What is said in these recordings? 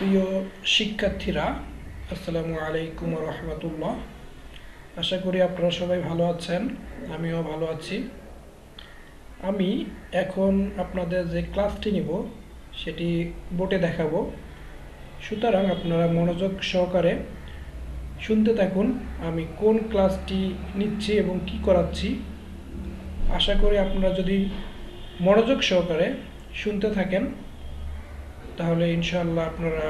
প্রিয় শিক্ষার্থীরা, আসসালামু আলাইকুম রহমতুল্লাহ। আশা করি আপনারা সবাই ভালো আছেন, আমিও ভালো আছি। আমি এখন আপনাদের যে ক্লাসটি নিব সেটি বোর্ডে দেখাবো, সুতরাং আপনারা মনোযোগ সহকারে শুনতে থাকুন আমি কোন ক্লাসটি নিচ্ছি এবং কি করাচ্ছি। আশা করি আপনারা যদি মনোযোগ সহকারে শুনতে থাকেন তাহলে ইনশাআল্লাহ আপনারা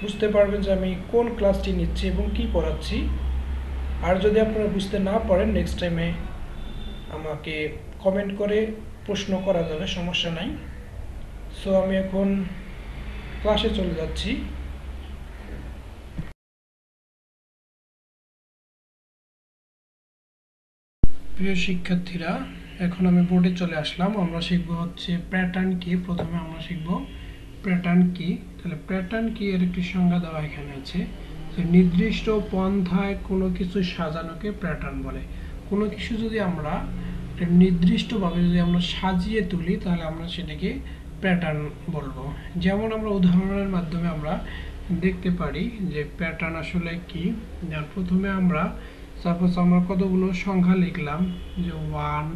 বুঝতে পারবেন যে আমি কোন ক্লাসটি নিচ্ছি এবং কি পড়াচ্ছি। আর যদি আপনারা বুঝতে না পারেন নেক্সট টাইমে আমাকে কমেন্ট করে প্রশ্ন করা যাবে, সমস্যা নাই। সো আমি এখন ক্লাসে চলে যাচ্ছি। প্রিয় শিক্ষার্থীরা, এখন আমি বোর্ডে চলে আসলাম। আমরা শিখব হচ্ছে প্যাটার্ন কি। প্রথমে আমরা শিখব প্যাটার্ন কি। তাহলে প্যাটার্ন কি এর একটি সংজ্ঞা দেওয়া এখানে আছে যে নির্দিষ্ট পন্থায় কোনো কিছু সাজানোকে প্যাটার্ন বলে। কোনো কিছু যদি আমরা নির্দিষ্টভাবে যদি আমরা সাজিয়ে তুলি তাহলে আমরা সেটাকে প্যাটার্ন বলবো। যেমন আমরা উদাহরণের মাধ্যমে আমরা দেখতে পারি যে প্যাটার্ন আসলে কি। প্রথমে আমরা সাপোজ আমরা কতগুলো সংখ্যা লিখলাম, যে 1,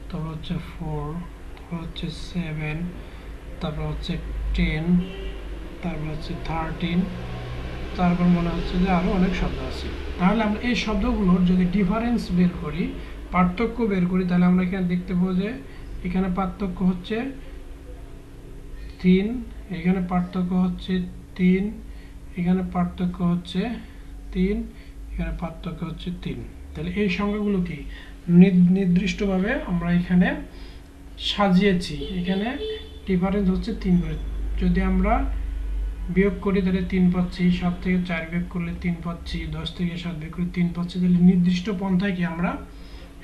তারপর হচ্ছে 4, তারপর হচ্ছে 7, তারপর হচ্ছে 10, তারপর হচ্ছে 13, তারপর মনে হচ্ছে যে আরও অনেক শব্দ আছে। তাহলে আমরা এই শব্দগুলোর যদি ডিফারেন্স বের করি, পার্থক্য বের করি, তাহলে আমরা এখানে দেখতে পাবো যে এখানে পার্থক্য হচ্ছে 3, এখানে পার্থক্য হচ্ছে 3, এখানে পার্থক্য হচ্ছে 3, এখানে পার্থক্য হচ্ছে 3। তাহলে এই সংখ্যাগুলো কি নির্দিষ্টভাবে আমরা এখানে সাজিয়েছি। এখানে ডিফারেন্স হচ্ছে 3 করে। যদি আমরা বিয়োগ করি তাহলে 3 পাচ্ছি, 7 থেকে 4 বিয়োগ করলে 3 পাচ্ছি, 10 থেকে 7 বিয়োগ করলে 3 পাচ্ছি। তাহলে নির্দিষ্ট পন্থায় কি আমরা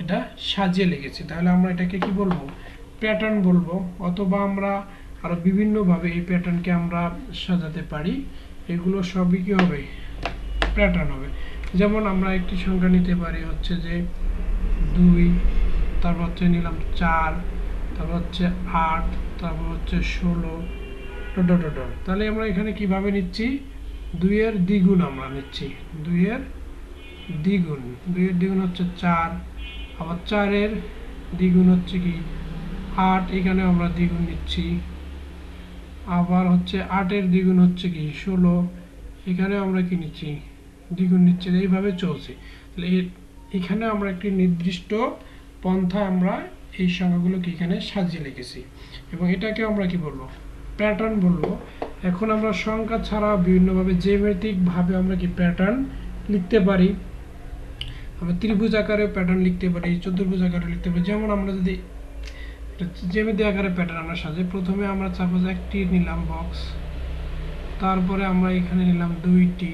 এটা সাজিয়ে লিখেছি। তাহলে আমরা এটাকে কি বলবো? প্যাটার্ন বলবো। অথবা আমরা আরো বিভিন্নভাবে এই প্যাটার্নকে আমরা সাজাতে পারি। এগুলো সবই কি হবে? প্যাটার্ন হবে। যেমন আমরা একটি সংখ্যা নিতে পারি হচ্ছে যে 2, তারপর হচ্ছে নিলাম 4, তারপর হচ্ছে 8, তারপর হচ্ছে 16, তাহলে আমরা এখানে কিভাবে নিচ্ছি? 2 এর দ্বিগুণ আমরা নিচ্ছি। 2 এর দ্বিগুণ হচ্ছে 4, আবার 4 এর দ্বিগুণ হচ্ছে কি 8, এখানে আমরা দ্বিগুণ নিচ্ছি। আবার হচ্ছে 8 এর দ্বিগুণ হচ্ছে কি 16, এখানে আমরা কি নিচ্ছি? দ্বিগুণ নিচ্ছি। এইভাবে চলছে। তাহলে এখানে আমরা একটি নির্দিষ্ট পন্থা আমরা এই সংখ্যাগুলোকে এখানে সাজিয়ে লিখেছি এবং এটাকে আমরা কি বলবো? প্যাটার্ন বলবো। এখন আমরা সংখ্যা ছাড়া বিভিন্নভাবে জ্যামিতিক ভাবে আমরা কি প্যাটার্ন লিখতে পারি। আমরা ত্রিভুজ আকারে প্যাটার্ন লিখতে পারি, চতুর্ভুজ আকারে লিখতে পারি। যেমন আমরা যদি জ্যামিতি আকারে প্যাটার্ন আমরা সাজাই, প্রথমে আমরা সাপোজ একটি নিলাম বক্স, তারপরে আমরা এখানে নিলাম 2টি,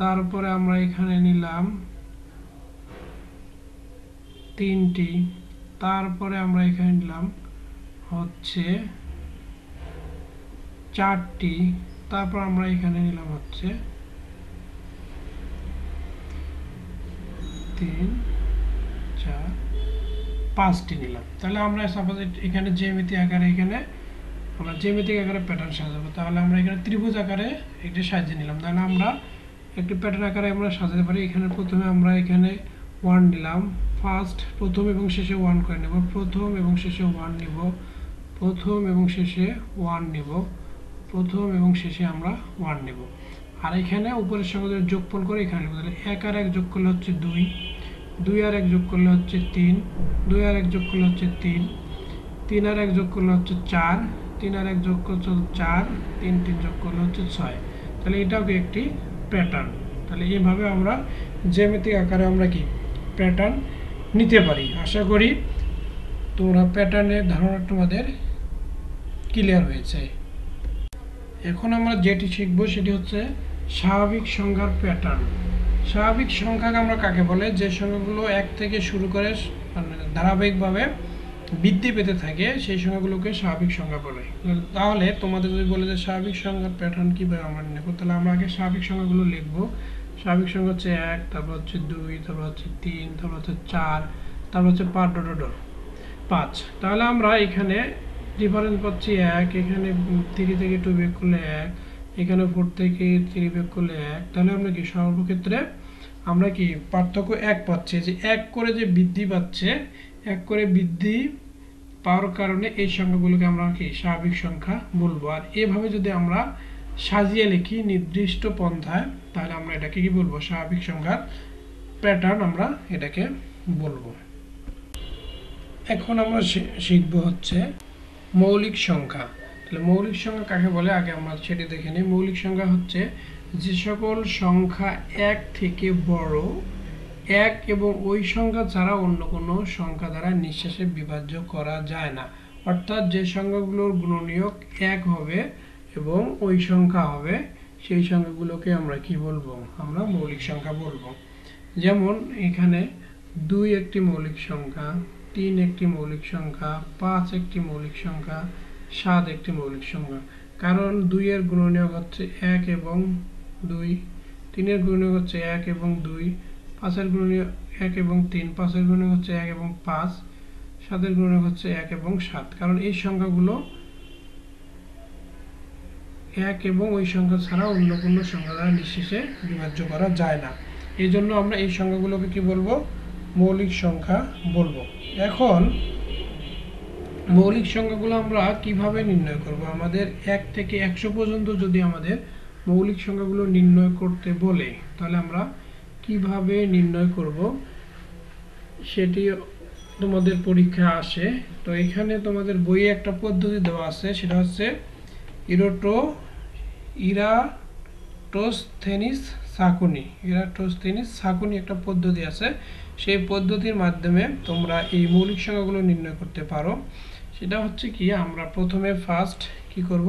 তারপরে আমরা এখানে নিলাম 3টি, তারপরে আমরা এখানে নিলাম হচ্ছে 4টি, তারপর আমরা এখানে নিলাম হচ্ছে 3, 4, 5টি নিলাম। তাহলে আমরা সাপোজ এখানে জ্যামিতি আকারে এখানে আমরা জ্যামিতিক আকারে প্যাটার্ন সাজাবো। তাহলে আমরা এখানে ত্রিভুজ আকারে একটি সাজিয়ে নিলাম। তাহলে আমরা একটি প্যাটার্ন আকারে আমরা সাজাতে পারি। এখানে প্রথমে আমরা এখানে 1 নিলাম, ফার্স্ট প্রথম এবং শেষে 1 করে নেব, প্রথম এবং শেষে 1 নিব, প্রথম এবং শেষে 1 নিব, প্রথম এবং শেষে আমরা 1 নেব। আর এখানে উপরের সঙ্গে যোগফল করে এখানে নেব। তাহলে 1 আর 1 যোগ করলে হচ্ছে 2, 2 আর 1 যোগ করলে হচ্ছে 3, 2 আর 1 যোগ করলে হচ্ছে 3, 3 আর 1 যোগ করলে হচ্ছে 4, 3 আর 1 যোগ করলে 4, 3 3 যোগ করলে হচ্ছে 6। তাহলে এটাও কি একটি প্যাটার্ন। তাহলে এইভাবে আমরা জ্যামিতিক আকারে আমরা কি প্যাটার্ন নিতে পারি। আশা করি তোমরা প্যাটার্নের ধারণা তোমাদের ক্লিয়ার হয়েছে। এখন আমরা যেটি শিখব সেটি হচ্ছে স্বাভাবিক সংখ্যার প্যাটার্ন। স্বাভাবিক সংখ্যা আমরা কাকে বলে? যে সংখ্যাগুলো 1 থেকে শুরু করে ধারাবাহিকভাবে বৃদ্ধি পেতে থাকে সেই সংখ্যাগুলোকে স্বাভাবিক সংখ্যা বলে। তাহলে তোমাদের যদি বলে যে স্বাভাবিক সংখ্যার প্যাটার্ন কীভাবে আমরা নেব, তাহলে আমরা আগে স্বাভাবিক সংখ্যাগুলো লিখব। স্বাভাবিক সংখ্যা হচ্ছে 1, তারপর হচ্ছে 2, তারপর হচ্ছে 3, তারপর হচ্ছে 4, তারপর হচ্ছে 5। তাহলে আমরা এখানে ডিফারেন্স পাচ্ছি 1, এখানে 3 থেকে 2 বিয়োগ করলে 1, এখানে 4 থেকে 3 বিয়োগ করলে 1। তাহলে আমরা কি সর্বক্ষেত্রে আমরা কি পার্থক্য 1 পাচ্ছি, যে 1 করে যে বৃদ্ধি পাচ্ছে, 1 করে বৃদ্ধি পাওয়ার কারণে এই সংখ্যাগুলোকে আমরা কি স্বাভাবিক সংখ্যা বলবো। আর এভাবে যদি আমরা সাজিয়ে লিখি নির্দিষ্ট পন্থায়, তাহলে আমরা এটাকে কি বলবো, স্বাভাবিক সংখ্যার প্যাটার্ন আমরা এটাকে বলবো। এখন আমরা শিখব হচ্ছে মৌলিক সংখ্যা। তাহলে মৌলিক সংখ্যা কাকে বলে আগে আমরা সেটি দেখে নিই। মৌলিক সংখ্যা হচ্ছে যে সকল সংখ্যা 1 থেকে বড়, 1 এবং ওই সংখ্যা ছাড়া অন্য কোনো সংখ্যা দ্বারা নিঃশেষে বিভাজ্য করা যায় না। অর্থাৎ যে সংখ্যাগুলোর গুণনীয়ক 1 হবে এবং ওই সংখ্যা হবে, সেই সংখ্যাগুলোকে আমরা কি বলবো, আমরা মৌলিক সংখ্যা বলবো। যেমন এখানে 2 একটি মৌলিক সংখ্যা, 3 একটি মৌলিক সংখ্যা, 5 একটি মৌলিক সংখ্যা, 7 একটি মৌলিক সংখ্যা। কারণ 2 এর গুণনীয়ক হচ্ছে 1 এবং 2, 3 এর গুণনীয়ক হচ্ছে 1 এবং 2, 5 এর গুণনীয়ক 1 এবং 3, 5 এর গুণনীয়ক হচ্ছে 1 এবং 5, 7 এর গুণনীয়ক হচ্ছে 1 এবং 7। কারণ এই সংখ্যাগুলো 1 এবং ওই সংখ্যা ছাড়া অন্য কোনো সংখ্যা দ্বারা নিঃশেষে বিভাজ্য করা যায় না। এই জন্য আমরা এই সংখ্যাগুলোকে কি বলবো, মৌলিক সংখ্যা বলবো। এখন মৌলিক সংখ্যাগুলো আমরা কিভাবে নির্ণয় করব? আমাদের 1 থেকে 100 পর্যন্ত যদি আমাদের মৌলিক সংখ্যাগুলো নির্ণয় করতে বলে, তাহলে আমরা কিভাবে নির্ণয় করব সেটি তোমাদের পরীক্ষা আসে। তো এখানে তোমাদের বইয়ে একটা পদ্ধতি দেওয়া আছে, সেটা হচ্ছে ইরাটোস্থেনিস সাকুনি একটা পদ্ধতি আছে। সেই পদ্ধতির মাধ্যমে তোমরা এই মৌলিক সংখ্যাগুলো নির্ণয় করতে পারো। সেটা হচ্ছে কি, আমরা প্রথমে ফার্স্ট কি করব,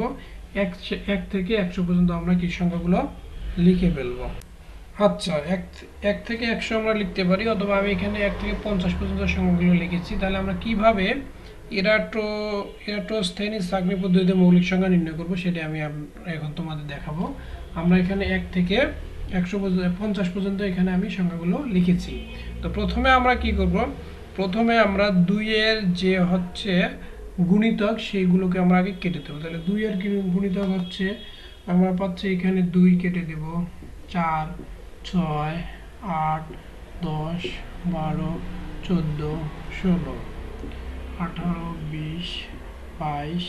1 থেকে 100 পর্যন্ত আমরা কি সংখ্যাগুলো লিখে ফেলবো। আচ্ছা, 1 থেকে 100 আমরা লিখতে পারি, অথবা আমি এখানে 1 থেকে 50 পর্যন্ত সংখ্যাগুলো লিখেছি। তাহলে আমরা কিভাবে ইরাটোস্থেনিস সাকুনি পদ্ধতিতে মৌলিক সংখ্যা নির্ণয় করব সেটা আমি এখন তোমাদের দেখাবো। আমরা এখানে 1 থেকে 100 পর্যন্ত 50 পর্যন্ত এখানে আমি সংখ্যাগুলো লিখেছি। তো প্রথমে আমরা কি করব, প্রথমে আমরা 2 এর যে হচ্ছে গুণিতক সেইগুলোকে আমরা আগে কেটে দেবো। তাহলে 2 এর গুণিতক হচ্ছে, আমরা পাচ্ছি এখানে 2 কেটে দেব, 4, 6, 8, 10, 12, 14, 16, 18, 20, 22,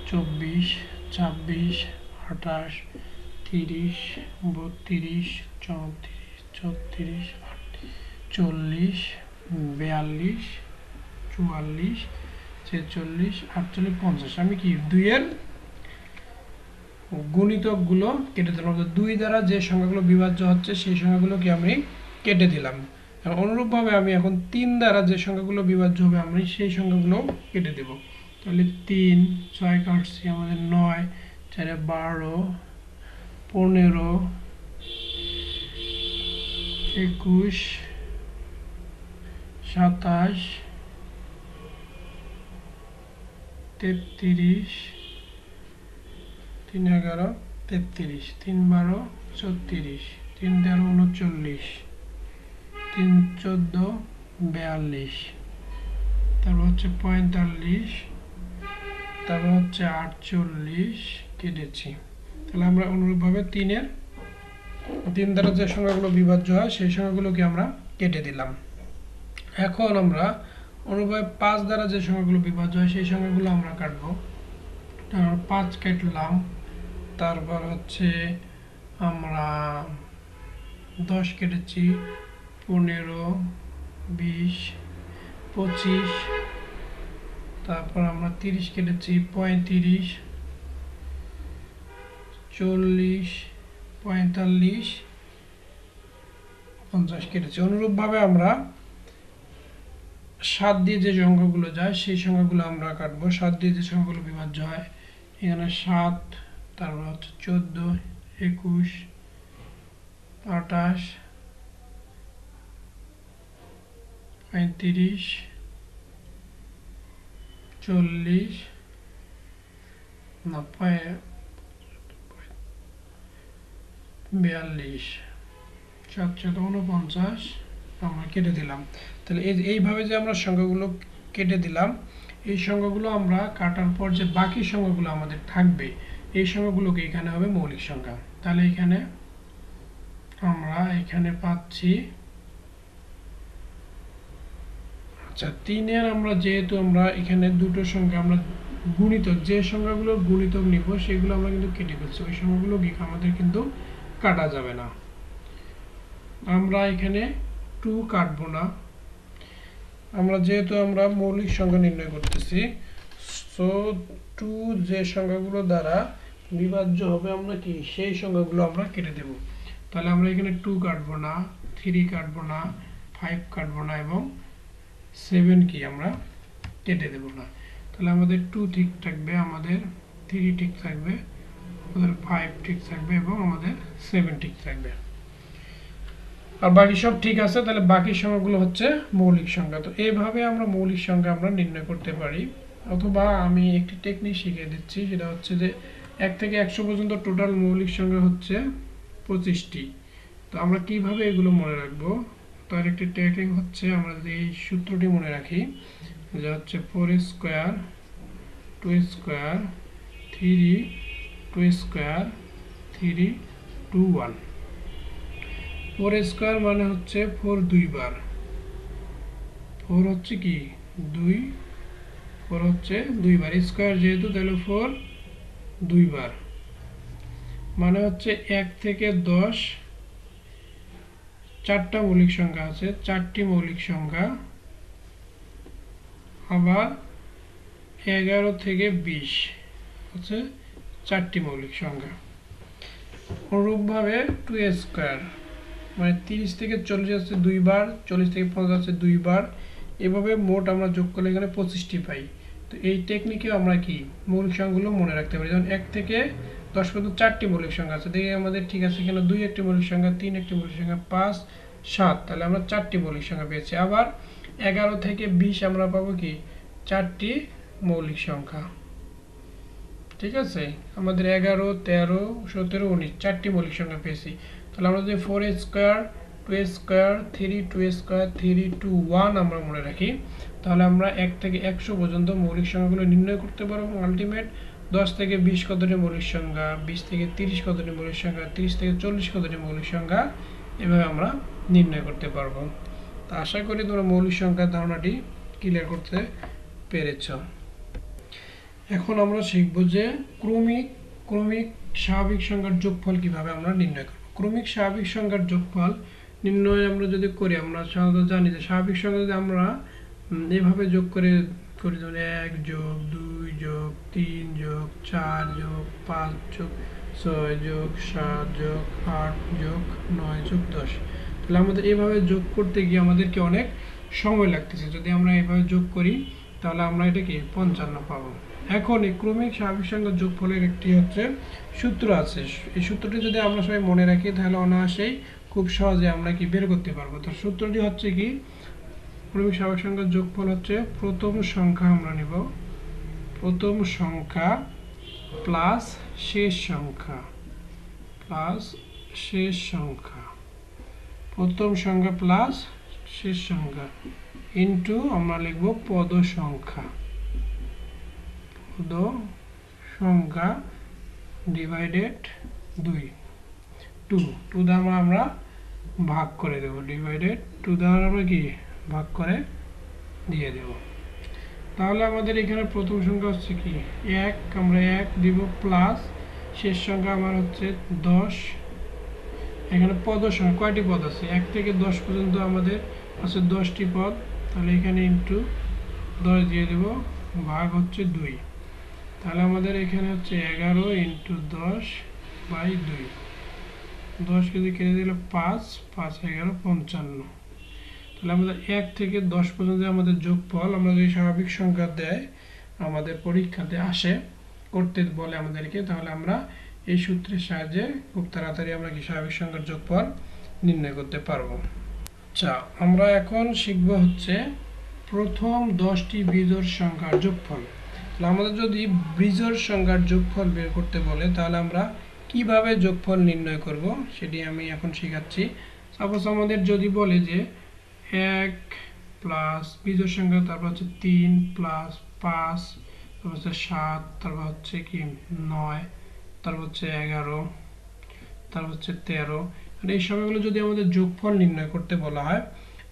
24, 26, 28, 30, 32, 34, 34, 40, 42, 44, 46, 48, 50। আমি কি 2 এর গুণিতকগুলো কেটে দিলাম। 2 দ্বারা যে সংখ্যাগুলো বিভাজ্য হচ্ছে সেই সংখ্যাগুলোকে আমি কেটে দিলাম। অনুরূপভাবে আমি এখন 3 দ্বারা যে সংখ্যাগুলো বিভাজ্য হবে আমি সেই সংখ্যাগুলো কেটে দেব। তাহলে 3, 6 কাটছি, আমাদের 9, 4, 12, 15, 21, 27, 33, 3, 11, 33, 3, 12, 34, 3, 13, 39, 3, 14, 42, তারপর হচ্ছে 45, তারপর হচ্ছে 48 কেটেছি। তাহলে আমরা অনুরূপভাবে 3 দ্বারা যে সংখ্যাগুলো বিভাজ্য হয় সেই সংখ্যাগুলোকে আমরা কেটে দিলাম। এখন আমরা অনুরূপভাবে 5 দ্বারা যে সংখ্যাগুলো বিভাজ্য হয় সেই সংখ্যাগুলো আমরা কাটবো। তারপর 5 কাটলাম, তারপর হচ্ছে আমরা 10 কেটেছি, 15, 20, 25, তারপর আমরা 30 কেটেছি, 35, 40, 45, 50 কেটেছি। অনুরূপভাবে আমরা 7 দিয়ে যে সংখ্যাগুলো যায় সেই সংখ্যাগুলো আমরা কাটবো। 7 দিয়ে যে সংখ্যাগুলো বিভাজ্য হয়, এখানে 7, তারপর হচ্ছে 14, 21, 28, 35, 40, 42, 749 আমরা কেটে দিলাম। তাহলে এইভাবে যে আমরা সংখ্যাগুলো কেটে দিলাম, এই সংখ্যাগুলো আমরা কাটার পর যে বাকি সংখ্যাগুলো আমাদের থাকবে এই সংখ্যাগুলোকে এখানে হবে মৌলিক সংখ্যা। তাহলে এখানে আমরা এখানে পাচ্ছি আচ্ছা 3 আমরা যেহেতু আমরা এখানে দুটো সংখ্যা আমরা গুণিতক যে সংখ্যাগুলো গুণিতক নিব সেগুলো আমরা কিন্তু কেটে ফেলছি, ওই সংখ্যাগুলো আমাদের কিন্তু কাটা যাবে না। আমরা এখানে 2 কাটবো না, আমরা যেহেতু আমরা মৌলিক সংখ্যা নির্ণয় করতেছি, সো 2 যে সংখ্যাগুলো দ্বারা বিভাজ্য হবে আমরা কি সেই সংখ্যাগুলো আমরা কেটে দেব। তাহলে আমরা এখানে 2 কাটবো না, 3 কাটবো না, 5 কাটবো না এবং 7 কি আমরা কেটে দেব না। তাহলে আমাদের 2 ঠিক থাকবে, আমাদের 3 ঠিক থাকবে, আমাদের 5 ঠিক থাকবে এবং আমাদের 7 ঠিক থাকবে, আর বাকি সব ঠিক আছে। তাহলে বাকি সংখ্যাগুলো হচ্ছে মৌলিক সংখ্যা। তো এইভাবে আমরা মৌলিক সংখ্যা আমরা নির্ণয় করতে পারি। অথবা আমি একটি টেকনিক শিখিয়ে দিচ্ছি, সেটা হচ্ছে যে 1 থেকে 100 পর্যন্ত টোটাল মৌলিক সংখ্যা হচ্ছে 25টি। তো আমরা কিভাবে এগুলো মনে রাখবো, তার একটি টেকনিক হচ্ছে আমরা যদি এই সূত্রটি মনে রাখি, যা হচ্ছে 4 স্কোয়ার 2 স্কোয়ার 3 2 স্কোয়ার 3 2 1। 4 স্কোয়ার মানে হচ্ছে 4 দুইবার, 4 হচ্ছে কি 2, 4 হচ্ছে দুইবার, স্কোয়ার যেহেতু তাহলে 4 দুইবার, মানে হচ্ছে 1 থেকে 10 4টা মৌলিক সংখ্যা আছে, 4টি মৌলিক সংখ্যা। আবার 11 থেকে 20 হচ্ছে 4টি মৌলিক সংখ্যা। অনুরূপভাবে 2 স্কোয়ার মানে 30 থেকে 40 আছে দুইবার, 40 থেকে 50 আছে দুইবার, এভাবে মোট আমরা যোগ করলে এখানে 25টি পাই। তো এই টেকনিকে আমরা কি মৌলিক সংখ্যাগুলো মনে রাখতে পারি। যেমন 1 থেকে 10 পর্যন্ত 4টি মৌলিক সংখ্যা আছে, দেখি আমাদের ঠিক আছে এখানে 2 একটি মৌলিক সংখ্যা, 3 একটি মৌলিক সংখ্যা, 5 7, তাহলে আমরা 4টি মৌলিক সংখ্যা পেয়েছি। আবার 11 থেকে 20 আমরা পাবো কি 4টি মৌলিক সংখ্যা। ঠিক আছে, আমাদের 11 13 17 19 4টি মৌলিক সংখ্যা পেয়েছি। তাহলে আমরা যদি 4 স্কোয়ার 2 স্কোয়ার 3 2 স্কোয়ার 3 2 1 আমরা মনে রাখি, তাহলে আমরা 1 থেকে 100 পর্যন্ত মৌলিক সংখ্যাগুলো নির্ণয় করতে পারবো। আলটিমেট 10 থেকে 20 কতটি মৌলিক সংখ্যা, 20 থেকে 30 কতটি মৌলিক সংখ্যা, 30 থেকে 40 কতটি মৌলিক সংখ্যা, এভাবে আমরা নির্ণয় করতে পারবো। তো আশা করি তোমরা মৌলিক সংখ্যার ধারণাটি ক্লিয়ার করতে পেরেছ। এখন আমরা শিখব যে ক্রমিক স্বাভাবিক সংখ্যার যোগফল কিভাবে আমরা নির্ণয় করব। ক্রমিক স্বাভাবিক সংখ্যার যোগফল নির্ণয় আমরা যদি করি, আমরা সাধারণত জানি যে স্বাভাবিক সংখ্যা যদি আমরা এইভাবে যোগ করি, যেমন 1 যোগ 2 যোগ 3 যোগ 4 যোগ 5 যোগ 6 যোগ 7 যোগ 8 যোগ 9 যোগ 10, তাহলে আমাদের এইভাবে যোগ করতে গিয়ে আমাদেরকে অনেক সময় লাগতেছে। যদি আমরা এইভাবে যোগ করি তাহলে আমরা এটাকে 55 পাবো। এখন এই ক্রমিক স্বাভাবিক সংখ্যার যোগফলের একটি হচ্ছে সূত্র আছে, এই সূত্রটি যদি আমরা সবাই মনে রাখি তাহলে অনায়াসেই খুব সহজে আমরা কি বের করতে পারবো। তো সূত্রটি হচ্ছে কি, ক্রমিক স্বাভাবিক সংখ্যার যোগফল হচ্ছে প্রথম সংখ্যা আমরা নিব, প্রথম সংখ্যা প্লাস শেষ সংখ্যা, প্লাস শেষ সংখ্যা, প্রথম সংখ্যা প্লাস শেষ সংখ্যা ইনটু আমরা লিখব পদ সংখ্যা, পদ সংখ্যা ডিভাইডেড 2 দ্বারা আমরা ভাগ করে দেব, ডিভাইডেড 2 দ্বারা আমরা কি ভাগ করে দিয়ে দেব। তাহলে আমাদের এখানে প্রথম সংখ্যা হচ্ছে কি 1, আমরা 1 দিব, প্লাস শেষ সংখ্যা আমার হচ্ছে 10। এখানে পদ সংখ্যা কয়টি পদ আছে, 1 থেকে 10 পর্যন্ত আমাদের আছে 10টি পদ, তাহলে এখানে ইনটু 10 দিয়ে দেব, ভাগ হচ্ছে 2। তাহলে আমাদের এখানে হচ্ছে 11 ইনটু 10 বাই 2, 10 কেজি কেটে দিলে 5 5 11 55। তাহলে আমাদের 1 থেকে 10 পর্যন্ত আমাদের যোগফল, আমরা যদি স্বাভাবিক সংখ্যা দেয় আমাদের পরীক্ষাতে আসে করতে বলে আমাদেরকে, তাহলে আমরা এই সূত্রের সাহায্যে খুব তাড়াতাড়ি আমরা কি স্বাভাবিক সংখ্যার যোগফল নির্ণয় করতে পারবো। আচ্ছা, আমরা এখন শিখব হচ্ছে প্রথম 10টি বিজোড় সংখ্যার যোগফল। তাহলে আমাদের যদি বিজোড় সংখ্যার যোগফল বের করতে বলে তাহলে আমরা কিভাবে যোগফল নির্ণয় করব সেটি আমি এখন শেখাচ্ছি। সাপোজ আমাদের যদি বলে যে 1 প্লাস বিজোড় সংখ্যা, তারপর হচ্ছে 3 প্লাস 5, তারপর হচ্ছে 7, তারপর হচ্ছে কি 9, তারপর হচ্ছে 11, তারপর হচ্ছে 13। মানে এই সময়গুলো যদি আমাদের যোগফল নির্ণয় করতে বলা হয়,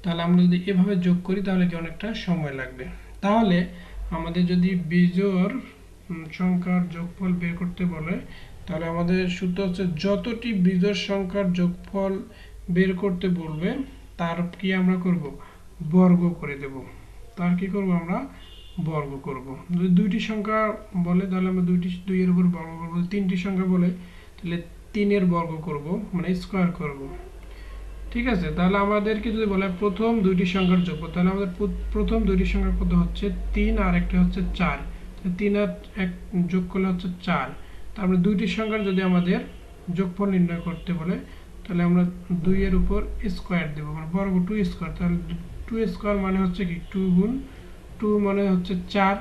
তাহলে আমরা যদি এভাবে যোগ করি তাহলে কি অনেকটা সময় লাগবে। তাহলে আমাদের যদি বিজোড় সংখ্যার যোগফল বের করতে বলে, তাহলে আমাদের সূত্র হচ্ছে যতটি বিজোড় সংখ্যার যোগফল বের করতে বলবে তার কি আমরা করব, বর্গ করে দেব। তার কি করব, আমরা বর্গ করব। যদি দুইটি সংখ্যা বলে তাহলে আমরা দুইয়ের উপর বর্গ করব। তিনটি সংখ্যা বলে তাহলে 3-এর বর্গ করব, মানে স্কোয়ার করব। ঠিক আছে, তাহলে আমাদেরকে যদি বলে প্রথম দুইটি সংখ্যার যোগফল, তাহলে আমাদের প্রথম দুইটি সংখ্যা কত হচ্ছে 3 আর একটা হচ্ছে 4। 3 আর 1 যোগ করলে হচ্ছে 4। তারপরে দুইটি সংখ্যার যদি আমাদের যোগফল নির্ণয় করতে বলে, তাহলে আমরা 2 এর উপর স্কোয়ার দেব, মানে বর্গ 2 স্কোয়ার। তাহলে 2 স্কোয়ার মানে হচ্ছে কি 2 গুণ 2 মানে হচ্ছে 4।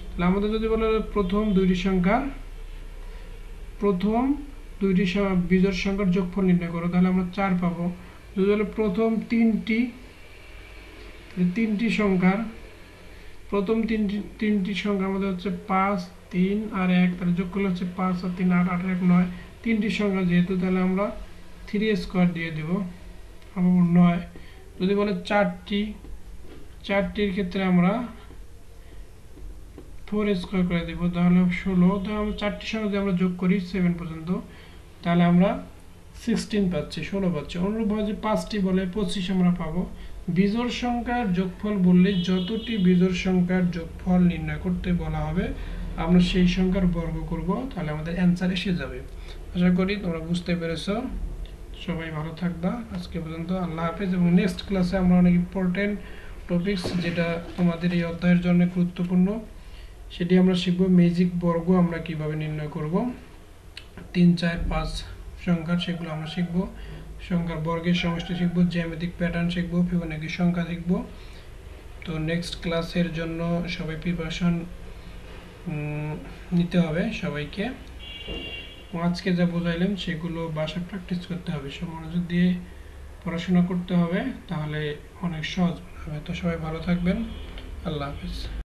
তাহলে আমাদের যদি বলে প্রথম দুইটি সংখ্যার বিজোড় সংখ্যার যোগফল নির্ণয় করো, তাহলে আমরা 4 পাবো। যদি বলে প্রথম তিনটি সংখ্যার তিনটি সংখ্যা আমাদের হচ্ছে 5, 3 আর 1, তাহলে যোগ করলে হচ্ছে 5 আর 3 8, 8 আর 1 9। তিনটি সংখ্যা যেহেতু, তাহলে আমরা 3 স্কোয়ার দিয়ে দেব, আবার 9। যদি বলে চারটির ক্ষেত্রে আমরা 4 স্কোয়ার করে দেব, তাহলে 16। তাহলে আমরা চারটি সংখ্যা যদি আমরা যোগ করি 7 পর্যন্ত, তাহলে আমরা 16 পাচ্ছি, 16 পাচ্ছি। অনুরূপভাবে যে 5টি বলে 25 আমরা পাবো। বিজোড় সংখ্যার যোগফল বললে যতটি বিজোড় সংখ্যার যোগফল নির্ণয় করতে বলা হবে আমরা সেই সংখ্যার বর্গ করব, তাহলে আমাদের অ্যান্সার এসে যাবে। আশা করি তোমরা বুঝতে পেরেছো। সবাই ভালো থাকবা। আজকে পর্যন্ত আল্লাহ হাফেজ। এবং নেক্সট ক্লাসে আমরা অনেক ইম্পর্টেন্ট টপিকস, যেটা তোমাদের এই অধ্যায়ের জন্য গুরুত্বপূর্ণ, সেটি আমরা শিখব। ম্যাজিক বর্গ আমরা কিভাবে নির্ণয় করব, 3, 4, 5 সংখ্যার, সেগুলো আমরা শিখব। সংখ্যার বর্গের সমষ্টি শিখব, জ্যামিতিক প্যাটার্ন শিখব, ফিবোনাকি সংখ্যা শিখব। তো নেক্সট ক্লাসের জন্য সবাই প্রিপারেশন নিতে হবে সবাইকে। আজকে যা বোঝাইলাম সেগুলো বাসায় প্র্যাকটিস করতে হবে, সব মনোযোগ দিয়ে পড়াশোনা করতে হবে, তাহলে অনেক সহজ হবে। তো সবাই ভালো থাকবেন। আল্লাহ হাফেজ।